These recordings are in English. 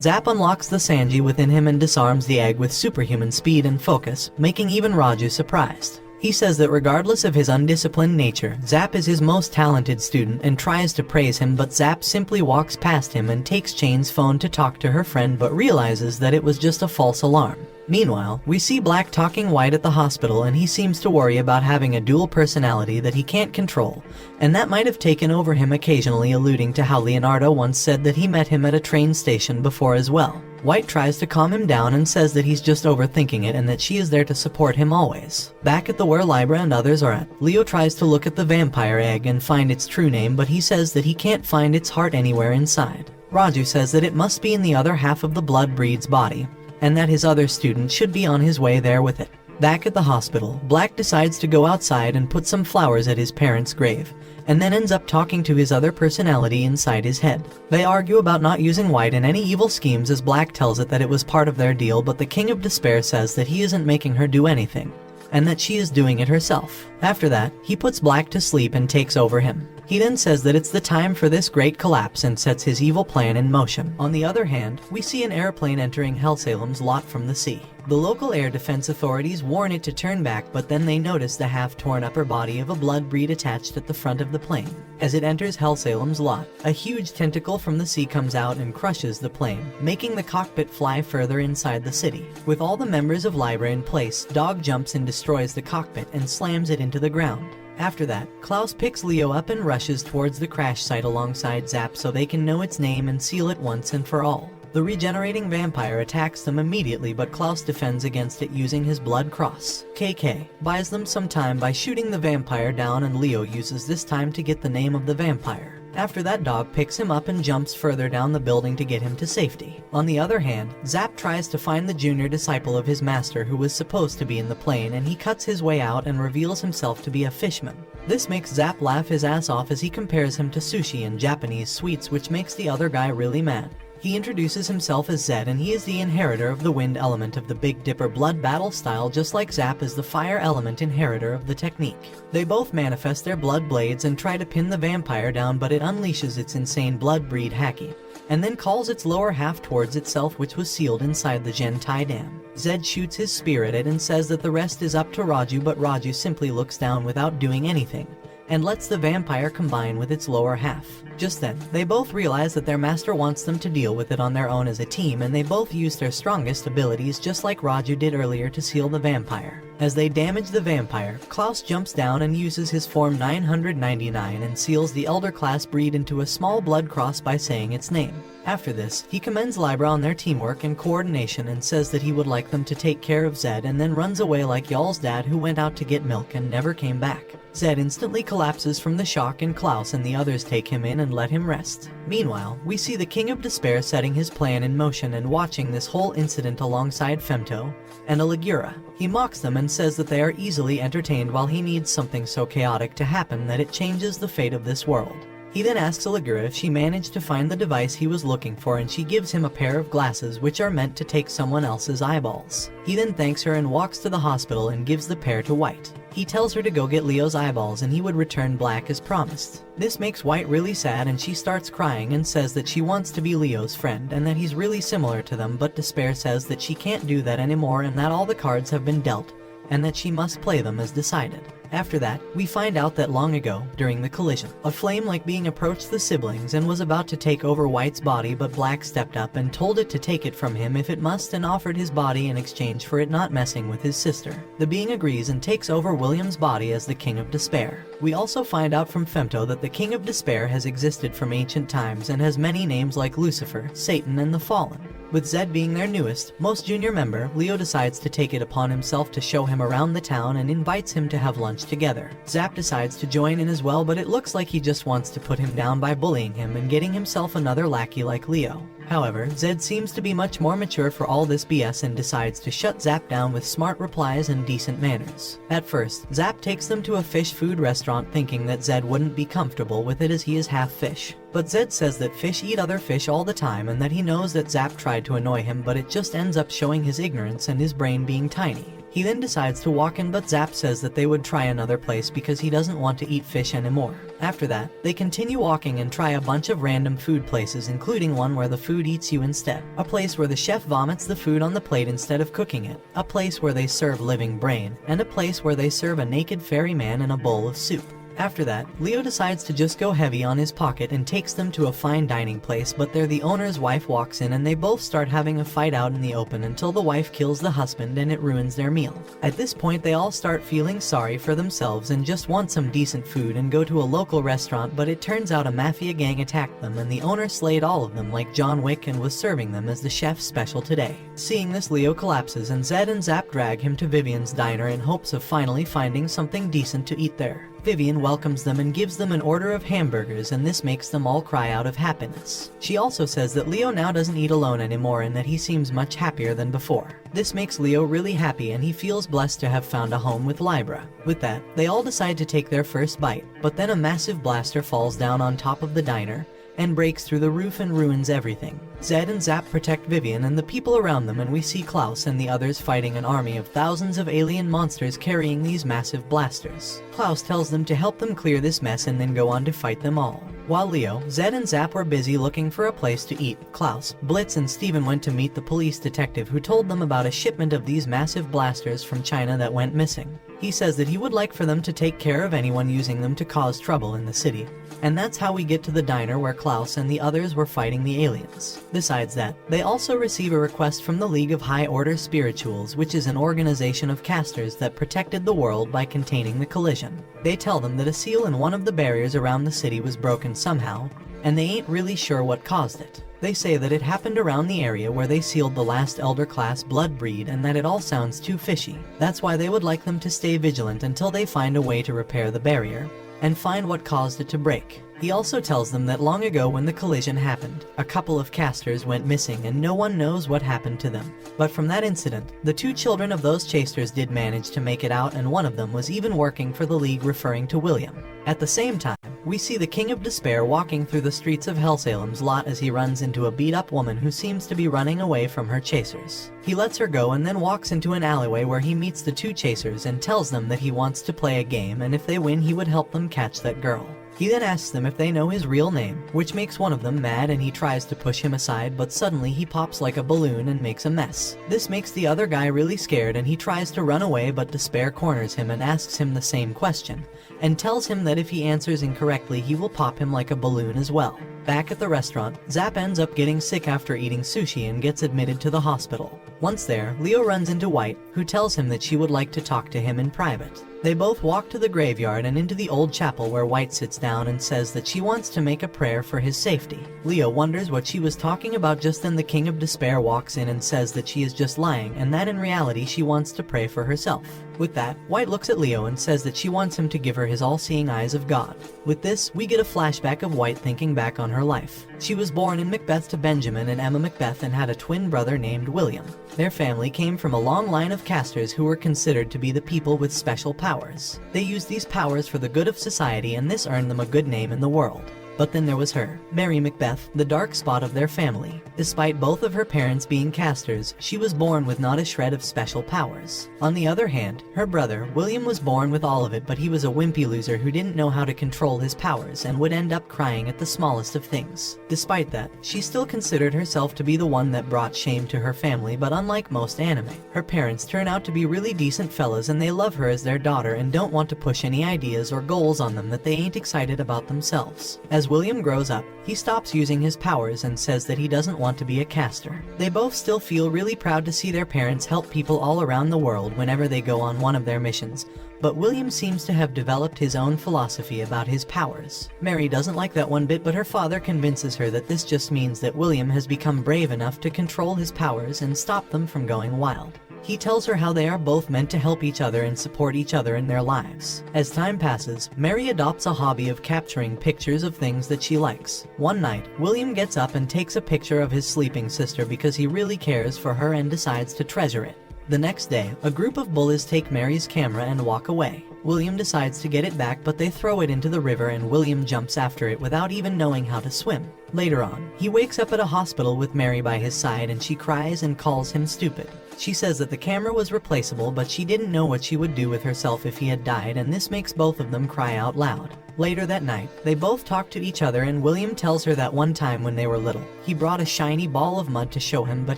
Zap unlocks the Sanji within him and disarms the egg with superhuman speed and focus, making even Raju surprised. He says that regardless of his undisciplined nature, Zap is his most talented student and tries to praise him, but Zap simply walks past him and takes Chain's phone to talk to her friend but realizes that it was just a false alarm. Meanwhile, we see Black talking White at the hospital and he seems to worry about having a dual personality that he can't control, and that might have taken over him occasionally, alluding to how Leonardo once said that he met him at a train station before as well. White tries to calm him down and says that he's just overthinking it and that she is there to support him always. Back at the where Libra and others are at, Leo tries to look at the vampire egg and find its true name, but he says that he can't find its heart anywhere inside. Raju says that it must be in the other half of the blood breed's body, and that his other student should be on his way there with it. Back at the hospital, Black decides to go outside and put some flowers at his parents' grave, and then ends up talking to his other personality inside his head. They argue about not using White in any evil schemes as Black tells it that it was part of their deal, but the King of Despair says that he isn't making her do anything, and that she is doing it herself. After that, he puts Black to sleep and takes over him. He then says that it's the time for this great collapse and sets his evil plan in motion. On the other hand, we see an airplane entering Hellsalem's lot from the sea. The local air defense authorities warn it to turn back, but then they notice the half-torn upper body of a blood breed attached at the front of the plane. As it enters Hellsalem's lot, a huge tentacle from the sea comes out and crushes the plane, making the cockpit fly further inside the city. With all the members of Libra in place, Dog jumps and destroys the cockpit and slams it into the ground. After that, Klaus picks Leo up and rushes towards the crash site alongside Zap so they can know its name and seal it once and for all. The regenerating vampire attacks them immediately, but Klaus defends against it using his blood cross. KK buys them some time by shooting the vampire down, and Leo uses this time to get the name of the vampire. After that, Dog picks him up and jumps further down the building to get him to safety. On the other hand, Zap tries to find the junior disciple of his master who was supposed to be in the plane, and he cuts his way out and reveals himself to be a fishman. This makes Zap laugh his ass off as he compares him to sushi and Japanese sweets, which makes the other guy really mad. He introduces himself as Zed, and he is the inheritor of the wind element of the Big Dipper blood battle style, just like Zap is the fire element inheritor of the technique. They both manifest their blood blades and try to pin the vampire down, but it unleashes its insane blood breed haki, and then calls its lower half towards itself, which was sealed inside the Gentai dam. Zed shoots his spear at it and says that the rest is up to Raju, but Raju simply looks down without doing anything, and lets the vampire combine with its lower half. Just then, they both realize that their master wants them to deal with it on their own as a team, and they both use their strongest abilities just like Raju did earlier to seal the vampire. As they damage the vampire, Klaus jumps down and uses his form 999 and seals the elder class breed into a small blood cross by saying its name. After this, he commends Libra on their teamwork and coordination and says that he would like them to take care of Zed, and then runs away like y'all's dad who went out to get milk and never came back. Zed instantly collapses from the shock, and Klaus and the others take him in and let him rest. Meanwhile, we see the King of Despair setting his plan in motion and watching this whole incident alongside Femto and Aligura. He mocks them and says that they are easily entertained while he needs something so chaotic to happen that it changes the fate of this world. He then asks Aligura if she managed to find the device he was looking for, and she gives him a pair of glasses which are meant to take someone else's eyeballs. He then thanks her and walks to the hospital and gives the pair to White. He tells her to go get Leo's eyeballs and he would return Black as promised. This makes White really sad, and she starts crying and says that she wants to be Leo's friend and that he's really similar to them, but Despair says that she can't do that anymore and that all the cards have been dealt, and that she must play them as decided. After that, we find out that long ago, during the collision, a flame-like being approached the siblings and was about to take over White's body, but Black stepped up and told it to take it from him if it must, and offered his body in exchange for it not messing with his sister. The being agrees and takes over William's body as the King of Despair. We also find out from Femto that the King of Despair has existed from ancient times and has many names like Lucifer, Satan, and the Fallen. With Zed being their newest, most junior member, Leo decides to take it upon himself to show him around the town and invites him to have lunch together. Zap decides to join in as well, but it looks like he just wants to put him down by bullying him and getting himself another lackey like Leo. However, Zed seems to be much more mature for all this BS and decides to shut Zap down with smart replies and decent manners. At first, Zap takes them to a fish food restaurant thinking that Zed wouldn't be comfortable with it as he is half fish. But Zed says that fish eat other fish all the time and that he knows that Zap tried to annoy him, but it just ends up showing his ignorance and his brain being tiny. He then decides to walk in, but Zap says that they would try another place because he doesn't want to eat fish anymore. After that, they continue walking and try a bunch of random food places, including one where the food eats you instead, a place where the chef vomits the food on the plate instead of cooking it, a place where they serve living brain, and a place where they serve a naked fairy man in a bowl of soup. After that, Leo decides to just go heavy on his pocket and takes them to a fine dining place, but there the owner's wife walks in and they both start having a fight out in the open until the wife kills the husband and it ruins their meal. At this point they all start feeling sorry for themselves and just want some decent food and go to a local restaurant, but it turns out a mafia gang attacked them and the owner slayed all of them like John Wick and was serving them as the chef's special today. Seeing this, Leo collapses and Zed and Zap drag him to Vivian's diner in hopes of finally finding something decent to eat there. Vivian welcomes them and gives them an order of hamburgers, and this makes them all cry out of happiness. She also says that Leo now doesn't eat alone anymore and that he seems much happier than before. This makes Leo really happy and he feels blessed to have found a home with Libra. With that, they all decide to take their first bite, but then a massive blaster falls down on top of the diner and breaks through the roof and ruins everything. Zed and Zap protect Vivian and the people around them, and we see Klaus and the others fighting an army of thousands of alien monsters carrying these massive blasters. Klaus tells them to help them clear this mess and then go on to fight them all. While Leo, Zed and Zap were busy looking for a place to eat, Klaus, Blitz and Steven went to meet the police detective who told them about a shipment of these massive blasters from China that went missing. He says that he would like for them to take care of anyone using them to cause trouble in the city. And that's how we get to the diner where Klaus and the others were fighting the aliens. Besides that, they also receive a request from the League of High Order Spirituals, which is an organization of casters that protected the world by containing the collision. They tell them that a seal in one of the barriers around the city was broken somehow, and they ain't really sure what caused it. They say that it happened around the area where they sealed the last Elder Class blood breed and that it all sounds too fishy. That's why they would like them to stay vigilant until they find a way to repair the barrier and find what caused it to break. He also tells them that long ago when the collision happened, a couple of casters went missing and no one knows what happened to them. But from that incident, the two children of those chasters did manage to make it out, and one of them was even working for the League, referring to William. At the same time, we see the King of Despair walking through the streets of Hellsalem's lot as he runs into a beat-up woman who seems to be running away from her chasers. He lets her go and then walks into an alleyway where he meets the two chasers and tells them that he wants to play a game, and if they win he would help them catch that girl. He then asks them if they know his real name, which makes one of them mad and he tries to push him aside, but suddenly he pops like a balloon and makes a mess. This makes the other guy really scared and he tries to run away, but Despair corners him and asks him the same question, and tells him that if he answers incorrectly he will pop him like a balloon as well. Back at the restaurant, Zap ends up getting sick after eating sushi and gets admitted to the hospital. Once there, Leo runs into White, who tells him that she would like to talk to him in private. They both walk to the graveyard and into the old chapel where White sits down and says that she wants to make a prayer for his safety. Leo wonders what she was talking about. Just then the King of Despair walks in and says that she is just lying and that in reality she wants to pray for herself. With that, White looks at Leo and says that she wants him to give her his all-seeing eyes of God. With this, we get a flashback of White thinking back on her life. She was born in Macbeth to Benjamin and Emma Macbeth and had a twin brother named William. Their family came from a long line of casters who were considered to be the people with special powers. They used these powers for the good of society and this earned them a good name in the world. But then there was her, Mary Macbeth, the dark spot of their family. Despite both of her parents being casters, she was born with not a shred of special powers. On the other hand, her brother, William, was born with all of it, but he was a wimpy loser who didn't know how to control his powers and would end up crying at the smallest of things. Despite that, she still considered herself to be the one that brought shame to her family, but unlike most anime, her parents turn out to be really decent fellas and they love her as their daughter and don't want to push any ideas or goals on them that they ain't excited about themselves. As William grows up, he stops using his powers and says that he doesn't want to be a caster. They both still feel really proud to see their parents help people all around the world whenever they go on one of their missions, but William seems to have developed his own philosophy about his powers. Mary doesn't like that one bit, but her father convinces her that this just means that William has become brave enough to control his powers and stop them from going wild. He tells her how they are both meant to help each other and support each other in their lives. As time passes, Mary adopts a hobby of capturing pictures of things that she likes. One night, William gets up and takes a picture of his sleeping sister because he really cares for her and decides to treasure it. The next day, a group of bullies take Mary's camera and walk away. William decides to get it back, but they throw it into the river and William jumps after it without even knowing how to swim. Later on, he wakes up at a hospital with Mary by his side and she cries and calls him stupid. She says that the camera was replaceable, but she didn't know what she would do with herself if he had died, and this makes both of them cry out loud. Later that night, they both talk to each other and William tells her that one time when they were little, he brought a shiny ball of mud to show him, but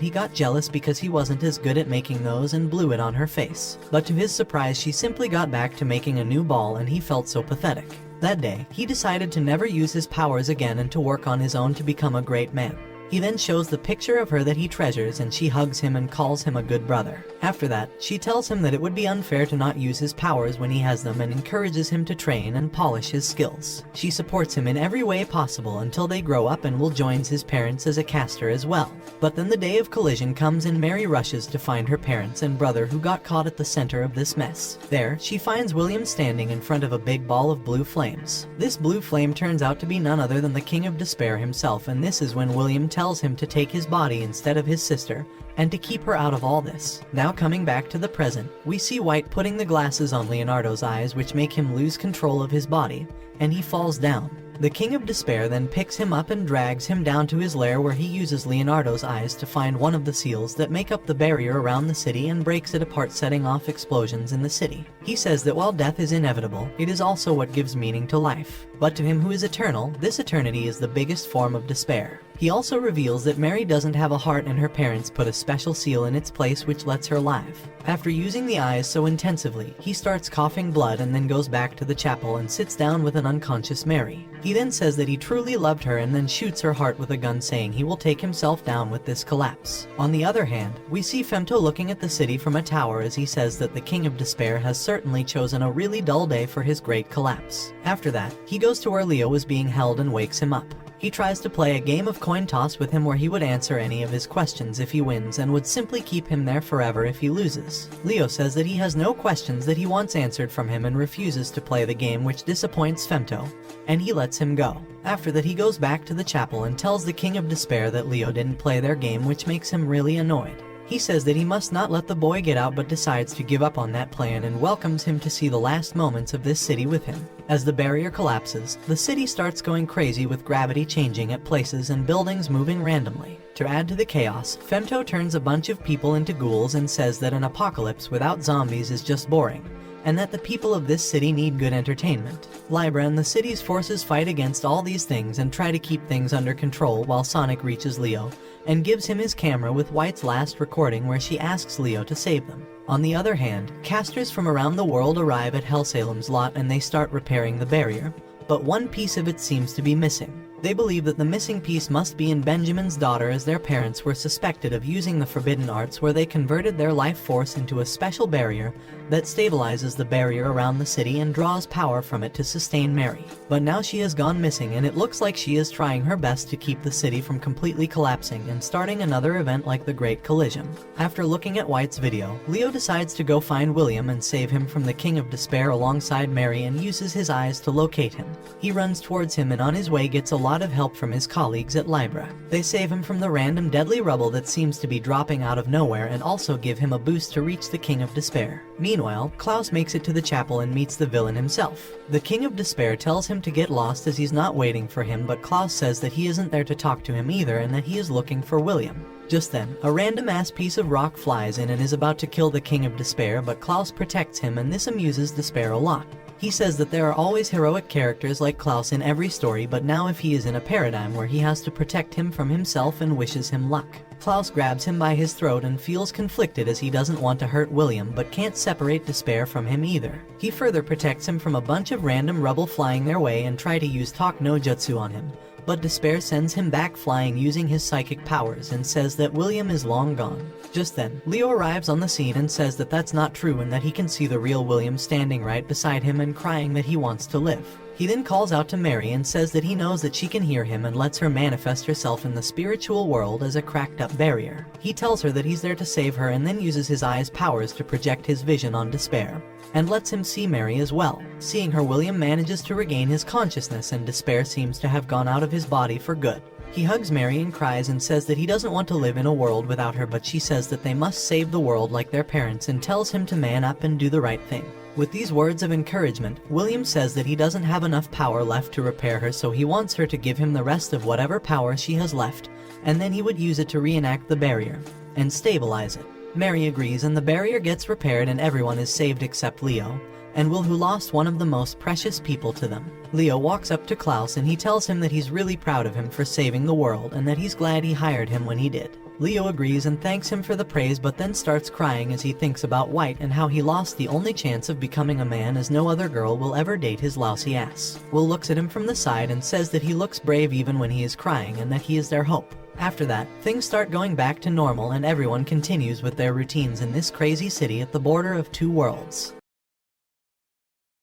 he got jealous because he wasn't as good at making those and blew it on her face. But to his surprise, she simply got back to making a new ball and he felt so pathetic. That day, he decided to never use his powers again and to work on his own to become a great man. He then shows the picture of her that he treasures and she hugs him and calls him a good brother. After that, she tells him that it would be unfair to not use his powers when he has them and encourages him to train and polish his skills. She supports him in every way possible until they grow up and Will joins his parents as a caster as well. But then the day of collision comes and Mary rushes to find her parents and brother who got caught at the center of this mess. There, she finds William standing in front of a big ball of blue flames. This blue flame turns out to be none other than the King of Despair himself, and this is when William tells him to take his body instead of his sister and to keep her out of all this. Now coming back to the present, we see White putting the glasses on Leonardo's eyes, which make him lose control of his body, and he falls down. The King of Despair then picks him up and drags him down to his lair, where he uses Leonardo's eyes to find one of the seals that make up the barrier around the city and breaks it apart, setting off explosions in the city. He says that while death is inevitable, it is also what gives meaning to life. But to him who is eternal, this eternity is the biggest form of despair. He also reveals that Mary doesn't have a heart and her parents put a special seal in its place which lets her live. After using the eyes so intensively, he starts coughing blood and then goes back to the chapel and sits down with an unconscious Mary. He then says that he truly loved her and then shoots her heart with a gun, saying he will take himself down with this collapse. On the other hand, we see Femto looking at the city from a tower as he says that the King of Despair has certainly chosen a really dull day for his great collapse. After that, he goes to where Leo is being held and wakes him up. He tries to play a game of coin toss with him where he would answer any of his questions if he wins and would simply keep him there forever if he loses. Leo says that he has no questions that he wants answered from him and refuses to play the game, which disappoints Femto, and he lets him go. After that, he goes back to the chapel and tells the King of Despair that Leo didn't play their game, which makes him really annoyed. He says that he must not let the boy get out, but decides to give up on that plan and welcomes him to see the last moments of this city with him. As the barrier collapses, the city starts going crazy with gravity changing at places and buildings moving randomly. To add to the chaos, Femto turns a bunch of people into ghouls and says that an apocalypse without zombies is just boring, and that the people of this city need good entertainment. Libra and the city's forces fight against all these things and try to keep things under control while Sonic reaches Leo and gives him his camera with White's last recording where she asks Leo to save them. On the other hand, casters from around the world arrive at Hellsalem's lot and they start repairing the barrier, but one piece of it seems to be missing. They believe that the missing piece must be in Benjamin's daughter, as their parents were suspected of using the forbidden arts where they converted their life force into a special barrier that stabilizes the barrier around the city and draws power from it to sustain Mary. But now she has gone missing and it looks like she is trying her best to keep the city from completely collapsing and starting another event like the Great Collision. After looking at White's video, Leo decides to go find William and save him from the King of Despair alongside Mary and uses his eyes to locate him. He runs towards him and on his way gets a lot of help from his colleagues at Libra. They save him from the random deadly rubble that seems to be dropping out of nowhere and also give him a boost to reach the King of Despair. Meanwhile, Klaus makes it to the chapel and meets the villain himself. The King of Despair tells him to get lost as he's not waiting for him, but Klaus says that he isn't there to talk to him either and that he is looking for William. Just then, a random-ass piece of rock flies in and is about to kill the King of Despair, but Klaus protects him and this amuses Despair a lot. He says that there are always heroic characters like Klaus in every story, but now if he is in a paradigm where he has to protect him from himself and wishes him luck. Klaus grabs him by his throat and feels conflicted as he doesn't want to hurt William but can't separate Despair from him either. He further protects him from a bunch of random rubble flying their way and try to use Talk no Jutsu on him, but Despair sends him back flying using his psychic powers and says that William is long gone. Just then, Leo arrives on the scene and says that that's not true and that he can see the real William standing right beside him and crying that he wants to live. He then calls out to Mary and says that he knows that she can hear him and lets her manifest herself in the spiritual world as a cracked up barrier. He tells her that he's there to save her and then uses his eyes' powers to project his vision on Despair, and lets him see Mary as well. Seeing her, William manages to regain his consciousness and Despair seems to have gone out of his body for good. He hugs Mary and cries and says that he doesn't want to live in a world without her, but she says that they must save the world like their parents and tells him to man up and do the right thing. With these words of encouragement, William says that he doesn't have enough power left to repair her, so he wants her to give him the rest of whatever power she has left, and then he would use it to reenact the barrier and stabilize it. Mary agrees and the barrier gets repaired and everyone is saved except Leo and Will, who lost one of the most precious people to them. Leo walks up to Klaus and he tells him that he's really proud of him for saving the world and that he's glad he hired him when he did. Leo agrees and thanks him for the praise, but then starts crying as he thinks about White and how he lost the only chance of becoming a man, as no other girl will ever date his lousy ass. Will looks at him from the side and says that he looks brave even when he is crying and that he is their hope. After that, things start going back to normal and everyone continues with their routines in this crazy city at the border of two worlds.